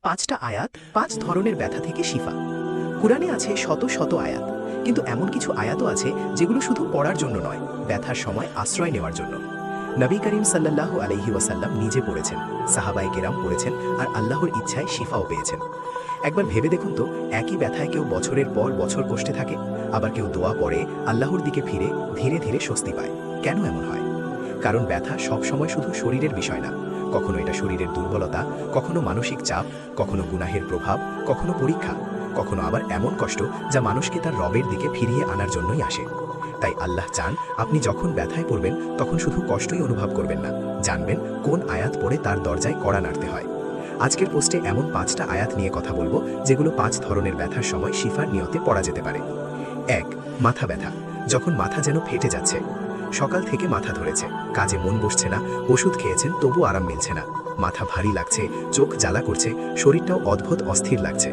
5টা আয়াত 5 ধরনের ব্যথা থেকে শিফা। কুরআনে আছে শত শত আয়াত, কিন্তু এমন কিছু আয়াতও আছে যেগুলো শুধু পড়ার জন্য নয়, ব্যথার সময় আশ্রয় নেওয়ার জন্য। নবী করিম সাল্লাল্লাহু আলাইহি ওয়াসাল্লাম নিজে পড়েছেন, সাহাবায়ে কেরাম পড়েছেন, আর আল্লাহর ইচ্ছায় শিফাও পেয়েছেন। একবার ভেবে দেখুন তো, একই ব্যথায় কেউ বছরের পর বছর কষ্টে থাকে, আবার কেউ দোয়া পড়ে আল্লাহর দিকে ফিরে ধীরে ধীরে স্বস্তি পায়। কেন এমন হয়? কারণ ব্যথা সবসময় শুধু শরীরের বিষয় না। কখনো এটা শরীরের দুর্বলতা, কখনো মানসিক চাপ, কখনো গুনাহের প্রভাব, কখনো পরীক্ষা, কখনো আবার এমন কষ্ট যা মানুষকে তার রবের দিকে ফিরিয়ে আনার জন্যই আসে। তাই আল্লাহ চান আপনি যখন ব্যথায় পড়বেন তখন শুধু কষ্টই অনুভব করবেন না, জানবেন কোন আয়াত পড়ে তার দরজায় কড়া নাড়তে হয়। আজকের পোস্টে এমন 5টা আয়াত নিয়ে কথা বলবো যেগুলো 5 ধরনের ব্যথার সময় শিফার নিয়তে পড়া যেতে পারে। 1. মাথা ব্যথা। যখন মাথা যেন ফেটে যাচ্ছে, সকাল থেকে মাথা ধরেছে, কাজে মন বসছে না, ওষুধ খেয়েছেন তবু আরাম মিলছে না, মাথা ভারী লাগছে, চোখ জ্বালা করছে, শরীরটাও অদ্ভুত অস্থির লাগছে।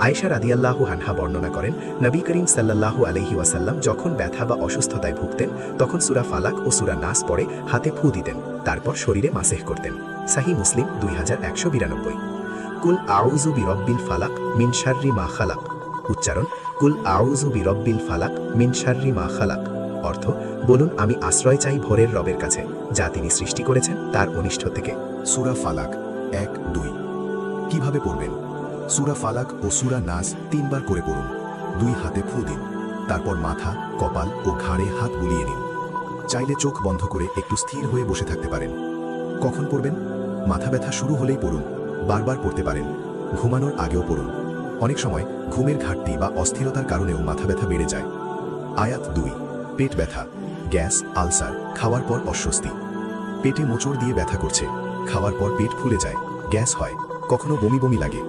আয়েশা রাদিয়াল্লাহু আনহা বর্ণনা করেন, নবী করিম সাল্লাল্লাহু আলাইহি ওয়াসাল্লাম যখন ব্যথা বা অসুস্থতায় ভুগতেন তখন সূরা ফালাক ও সূরা নাস পড়ে হাতে ফু দিতেন, তারপর শরীরে মাসেহ করতেন। সাহিহ মুসলিম 2192। কুল আউযু বিরব্বিল ফালাক মিন শাররি মা খালাক। উচ্চারণ: কুল আউযু বিরব্বিল ফালাক মিন শাররি মা খালাক। অর্থ: বলুন আমি আশ্রয় চাই ভোরের রবের কাছে, যা তিনি সৃষ্টি করেছেন তার অনিষ্ট থেকে। সূরা ফালাক 1-2। কিভাবে পড়বেন? সূরা ফালাক ও সূরা নাস 3 বার করে পড়ুন। 2 হাতে ফু দিন, তারপর মাথা, কপাল ও ঘাড়ে হাত বুলিয়ে নিন। চাইলে চোখ বন্ধ করে একটু স্থির হয়ে বসে থাকতে পারেন। কখন পড়বেন? মাথা ব্যথা শুরু হলেই পড়ুন, বারবার পড়তে পারেন। ঘুমানোর আগেও পড়ুন। অনেক সময় ঘুমের ঘাটতি বা অস্থিরতার কারণেও মাথা ব্যথা বেড়ে যায়। আয়াত 2। পেট ব্যথা, গ্যাস, আলসার, খাওয়ার পর অস্বস্তি। পেটে মোচড় দিয়ে ব্যথা করছে, খাওয়ার পর পেট ফুলে যায়, গ্যাস হয়, কখনো বমি বমি লাগে।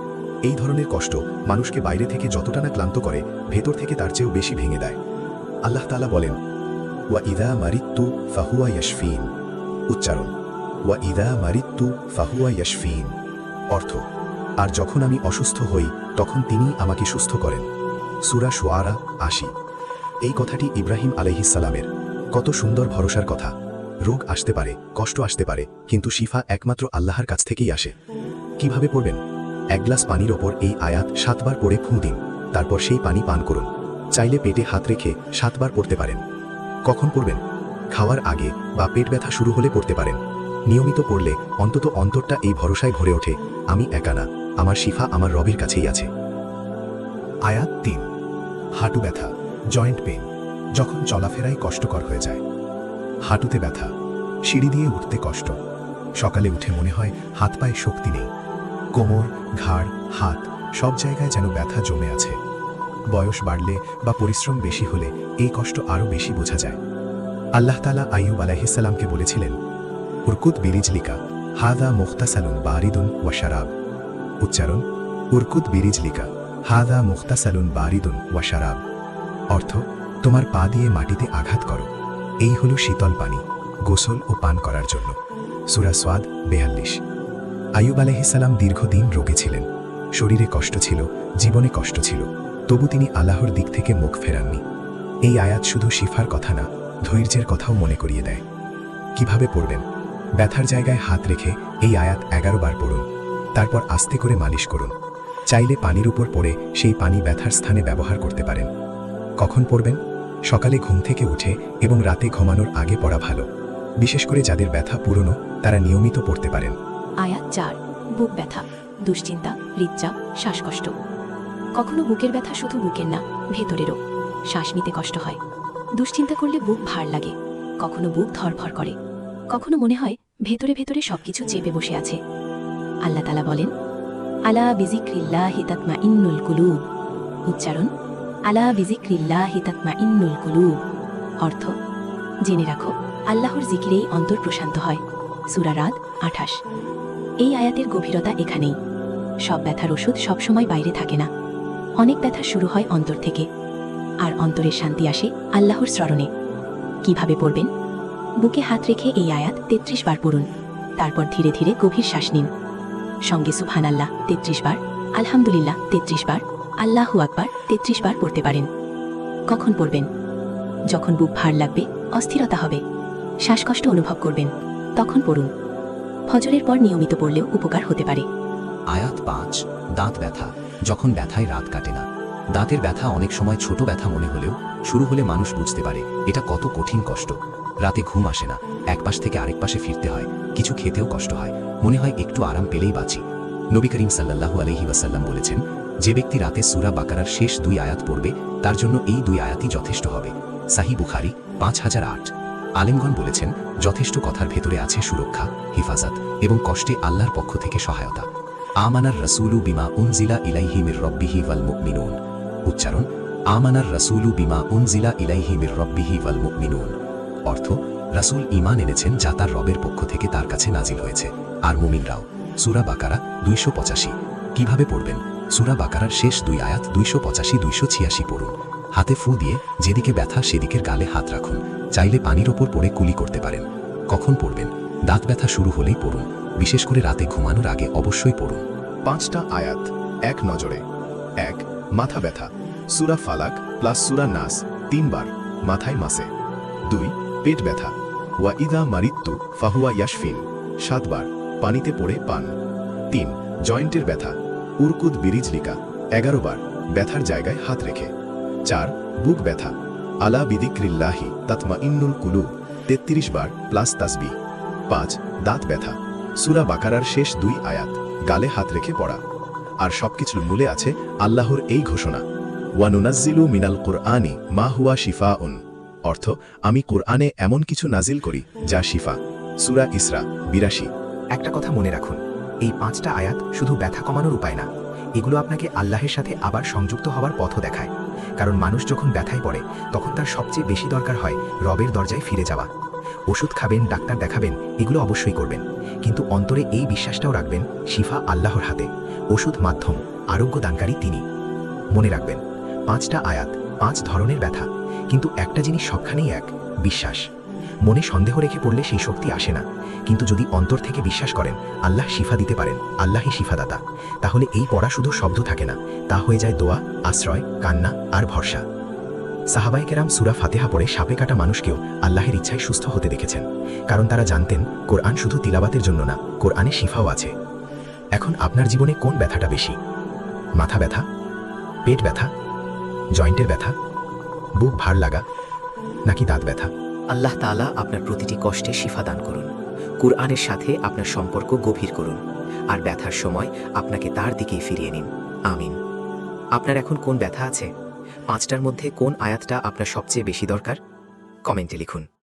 এই ধরনের কষ্ট মানুষকে বাইরে থেকে যতটা না ক্লান্ত করে, ভেতর থেকে তার চেয়েও বেশি ভেঙে দেয়। আল্লাহ তাআলা বলেন, ওয়া ইদা মারিত্তু ফাহুয়া ইয়াশফিন। উচ্চারণ: ওয়া ইদা মারিত্তু ফাহুয়া ইয়াশফিন। অর্থ: আর যখন আমি অসুস্থ হই তখন তিনি আমাকে সুস্থ করেন। সূরা শুআরা 80। এই কথাটি ইব্রাহিম আলাইহিস সালামের। কত সুন্দর ভরসার কথা। রোগ আসতে পারে, কষ্ট আসতে পারে, কিন্তু শিফা একমাত্র আল্লাহর কাছ থেকেই আসে। কিভাবে পড়বেন? 1 গ্লাস পানির ওপর এই আয়াত 7 বার পড়ে ফু দিন, তারপর সেই পানি পান করুন। চাইলে পেটে হাত রেখে 7 বার পড়তে পারেন। কখন পড়বেন? খাওয়ার আগে বা পেট ব্যথা শুরু হলে পড়তে পারেন। নিয়মিত পড়লে অন্তত অন্তরটা এই ভরসায় ভরে ওঠে, আমি একা না, আমার শিফা আমার রবের কাছেই আছে। আয়াত 3। হাঁটু ব্যথা, জয়েন্ট পেইন। যখন চলাফেরাই কষ্টকর হয়ে যায়। হাঁটুতে ব্যথা, সিঁড়ি দিয়ে উঠতে কষ্ট, সকালে উঠে মনে হয় হাত পায়ে শক্তি নেই। কোমর, ঘাড়, হাত সব জায়গায় যেন ব্যথা জমে আছে। বয়স বাড়লে বা পরিশ্রম বেশি হলে এই কষ্ট আরও বেশি বোঝা যায়। আল্লাহ তাআলা আইয়ুব আলাইহিস সালামকে বলেছিলেন, উরকুত বিরিজলিকা হাদা মুখতাসালুন বারিদুন ওয়া শারাব। উচ্চারণ: উরকুত বিরিজলিকা হাদা মুখতাসালুন বারিদুন ওয়া শারাব। অর্থ: তোমার পা দিয়ে মাটিতে আঘাত করো, এই হলো শীতল পানি, গোসল ও পান করার জন্য। সূরা সাদ 42। আইয়ুব আলাইহিস সালাম দীর্ঘদিন রোগে ছিলেন, শরীরে কষ্ট ছিল, জীবনে কষ্ট ছিল, তবু তিনি আল্লাহর দিক থেকে মুখ ফেরাননি। এই আয়াত শুধু শিফার কথা না, ধৈর্যের কথাও মনে করিয়ে দেয়। কিভাবে পড়বেন? ব্যথার জায়গায় হাত রেখে এই আয়াত 11 বার পড়ুন, তারপর আস্তে করে মালিশ করুন। চাইলে পানির উপর পড়ে সেই পানি ব্যথার স্থানে ব্যবহার করতে পারেন। কখন পড়বেন? সকালে ঘুম থেকে উঠে এবং রাতে ঘুমানোর আগে পড়া ভালো। বিশেষ করে যাদের ব্যথা পুরনো, তারা নিয়মিত পড়তে পারেন। আয়াত 4। বুক ব্যথা, দুশ্চিন্তা, হৃদচাপ, শ্বাসকষ্ট। কখনো বুকের ব্যথা শুধু বুকের না, ভেতরেরও। শ্বাস নিতে কষ্ট হয়, দুশ্চিন্তা করলে বুক ভার লাগে, কখনো বুক ধরফর করে, কখনো মনে হয় ভেতরে ভেতরে সবকিছু চেপে বসে আছে। আল্লাহ তাআলা বলেন, আলা বিযিক্রিল্লাহি তাতমাইন্নুল কুলুব। উচ্চারণ: আলা বিযিক্রিল্লাহি তাতমাইন্নুল কুলুব। অর্থ: জেনে রাখো, আল্লাহর জিকিরেই অন্তর প্রশান্ত হয়। সূরা রাদ 28। এই আয়াতের গভীরতা এখানেই। সব ব্যথার ওষুধ সবসময় বাইরে থাকে না। অনেক ব্যথা শুরু হয় অন্তর থেকে, আর অন্তরের শান্তি আসে আল্লাহর স্মরণে। কিভাবে পড়বেন? বুকে হাত রেখে এই আয়াত 33 বার পড়ুন, তারপর ধীরে ধীরে গভীর শ্বাস নিন। সঙ্গে সুবহানাল্লাহ 33 বার, আলহামদুলিল্লাহ 33 বার, আল্লাহু আকবার 33 বার পড়তে পারেন। কখন পড়বেন? যখন বুক ভার লাগবে, অস্থিরতা হবে, শ্বাসকষ্ট অনুভব করবেন, তখন পড়ুন। ফজরের পর নিয়মিত পড়লেও উপকার হতে পারে। আয়াত 5 দাঁত ব্যথা। যখন ব্যথায় রাত কাটে না। দাঁতের ব্যথা অনেক সময় ছোট ব্যথা মনে হলেও শুরু হলে মানুষ বুঝতে পারে এটা কত কঠিন কষ্ট। রাতে ঘুম আসে না, এক পাশ থেকে আরেক পাশে ফিরতে হয়, কিছু খেতেও কষ্ট হয়, মনে হয় একটু আরাম পেলেই বাঁচি। নবী করিম সাল্লাল্লাহু আলাইহি ওয়াসাল্লাম বলেছেন, যে ব্যক্তি রাতে সূরা বাকারার শেষ 2 আয়াত পড়বে তার জন্য এই 2 আয়াতই যথেষ্ট হবে। সাহিহ বুখারী 5008। আলেমগণ বলেছেন, যথেষ্ট কথার ভেতরে আছে সুরক্ষা, হিফাজত এবং কষ্টে আল্লাহর পক্ষ থেকে সহায়তা। আমানার রাসূলু বিমা উনজিলা ইলাইহি মির রাব্বিহি ওয়াল মুমিনুন। উচ্চারণ, আমানার রাসূলু বিমা উনজিলা ইলাইহি মির রাব্বিহি ওয়াল মুমিনুন। অর্থ, রাসূল ঈমান এনেছেন যা তার রবের পক্ষ থেকে তার কাছে নাজিল হয়েছে, আর মুমিনরাও। সূরা বাকারা 285। কিভাবে পড়বেন? সূরা বাকারার শেষ 2 আয়াত 285-286 পড়ুন। হাতে ফু দিয়ে যেদিকে ব্যথা সেদিকের গালে হাত রাখুন। চাইলে পানির ওপর পড়ে কুলি করতে পারেন। কখন পড়বেন? দাঁত ব্যথা শুরু হলেই পড়ুন, বিশেষ করে রাতে ঘুমানোর আগে অবশ্যই পড়ুন। 5টা আয়াত এক নজরে। 1 মাথা ব্যথা, সূরা ফালাক প্লাস সূরা নাস 3 বার মাথায় মাসে। 2 পেট ব্যথা, ওয়া ইদা মারিত্তু ফাহুয়া ইয়াশফিন 7 বার পানিতে পড়ে পান। 3 জয়েন্টের ব্যথা, উরকুদ বিরিজলিকা 11 বার ব্যথার জায়গায় হাত রেখে। 4 বুক ব্যথা, আলা বিদিক্রিল্লাহি তাতমাইন্নুল কুলুব 33 বার প্লাস তাসবিহ। 5 দাঁত ব্যথা, সূরা বাকারার শেষ 2 আয়াত গালে হাত রেখে পড়া। আর সবকিছুর মূলে আছে আল্লাহর এই ঘোষণা, ওয়া নুনাজ্জিলু মিনাল কুরআনি মা হুয়া শিফাউন। অর্থ, আমি কুরআনে এমন কিছু নাজিল করি যা শিফা। সূরা ইসরা 82। একটা কথা মনে রাখুন, এই 5টা আয়াত শুধু ব্যথা কমানোর উপায় না, এগুলো আপনাকে আল্লাহের সাথে আবার সংযুক্ত হওয়ার পথও দেখায়। কারণ মানুষ যখন ব্যথায় পড়ে তখন তার সবচেয়ে বেশি দরকার হয় রবের দরজায় ফিরে যাওয়া। ওষুধ খাবেন, ডাক্তার দেখাবেন, এগুলো অবশ্যই করবেন, কিন্তু অন্তরে এই বিশ্বাসটাও রাখবেন শিফা আল্লাহর হাতে। ওষুধ মাধ্যম, আরোগ্য দানকারী তিনি। মনে রাখবেন, 5টা আয়াত 5 ধরনের ব্যথা, কিন্তু একটা জিনিস সবখানেই এক, বিশ্বাস। মনে সন্দেহ রেখে পড়লে সেই শক্তি আসে না, কিন্তু যদি অন্তর থেকে বিশ্বাস করেন আল্লাহ শিফা দিতে পারেন, আল্লাহই শিফাদাতা, তাহলে এই পড়া শুধু শব্দ থাকে না, তা হয়ে যায় দোয়া, আশ্রয়, কান্না আর ভরসা। সাহাবায়ে কেরাম সূরা ফাতিহা পড়ে সাপে কাটা মানুষকেও আল্লাহের ইচ্ছায় সুস্থ হতে দেখেছেন, কারণ তারা জানতেন কোরআন শুধু তিলাওয়াতের জন্য না, কোরআনে শিফাও আছে। এখন আপনার জীবনে কোন ব্যথাটা বেশি? মাথা ব্যথা, পেট ব্যথা, জয়েন্টের ব্যথা, বুক ভার লাগা, নাকি দাঁত ব্যথা? আল্লাহ তাআলা আপনার প্রতিটি কষ্টে শিফা দান করুন। কুরআনের সাথে আপনার সম্পর্ক গভীর করুন, আর ব্যথার সময় আপনাকে তার দিকেই ফিরিয়ে নিন। আমিন। আপনার এখন কোন ব্যথা আছে? 5টার মধ্যে কোন আয়াতটা আপনার সবচেয়ে বেশি দরকার? কমেন্টে লিখুন।